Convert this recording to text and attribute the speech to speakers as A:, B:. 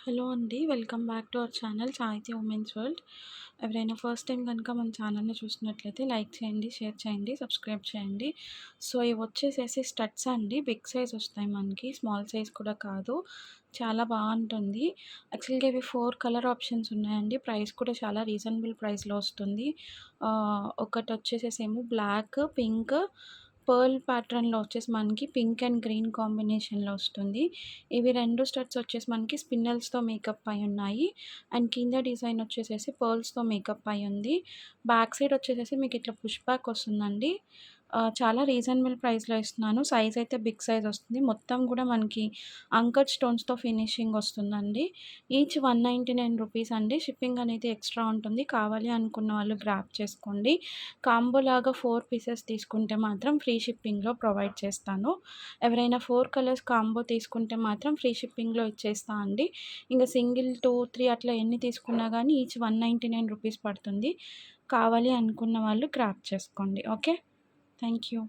A: Hello అండి. Welcome back to our channel సాహితీ women's world. ఎవరైనా ఫస్ట్ టైం కనుక మన ఛానల్‌ని చూసినట్లయితే లైక్ చేయండి, షేర్ చేయండి, సబ్స్క్రైబ్ చేయండి. సో, ఇవొచ్చేసేసి స్టడ్స్ అండి. బిగ్ సైజ్ వస్తాయి మనకి. స్మాల్ సైజ్ కూడా కాదు. చాలా బావుంటుంది. యాక్చువల్‌గా ఇవి 4 కలర్ ఆప్షన్స్ ఉన్నాయండి. ప్రైస్ కూడా చాలా రీజనబుల్ ప్రైస్‌లో వస్తుంది. ఒకటొచ్చేసేసేమో బ్లాక్, పింక్, పర్ల్ ప్యాటర్న్‌లో వచ్చేసి మనకి పింక్ అండ్ గ్రీన్ కాంబినేషన్‌లో వస్తుంది. ఇవి 2 స్టడ్స్ వచ్చేసి మనకి స్పిన్నల్స్‌తో మేకప్ అయ్యున్నాయి. అండ్ కింద డిజైన్ వచ్చేసేసి పర్ల్స్‌తో మేకప్ అయ్యుంది. బ్యాక్ సైడ్ వచ్చేసేసి మీకిట్లా పుష్ బ్యాక్ వస్తుందండి. చాలా రీజనబుల్ ప్రైస్‌లో ఇస్తున్నాను. సైజ్ అయితే బిగ్ సైజ్ వస్తుంది. మొత్తం గూడా మనకి అంకట్ స్టోన్స్‌తో ఫినిషింగ్ వస్తుందండి. ఈచ్ 199 రూపీస్ అండి. షిప్పింగ్ అనేది ఎక్స్‌ట్రా ఉంటుంది. కావాలి అనుకున్న వాళ్ళు గ్రాబ్ చేసుకోండి. కాంబోలాగా 4 పీసెస్ తీసుకుంటే మాత్రం ఫ్రీ షిప్పింగ్‌లో ప్రొవైడ్ చేస్తాను. ఎవరైనా 4 కలర్స్ కాంబో తీసుకుంటే మాత్రం ఫ్రీ షిప్పింగ్‌లో ఇచ్చేస్తా అండి. ఇంక సింగిల్ 2, 3 అట్లా ఎన్ని తీసుకున్నా గానీ ఈచ్ 199 రూపీస్ పడుతుంది. కావాలి అనుకున్న వాళ్ళు గ్రాబ్ చేసుకోండి. ఓకే. Thank you.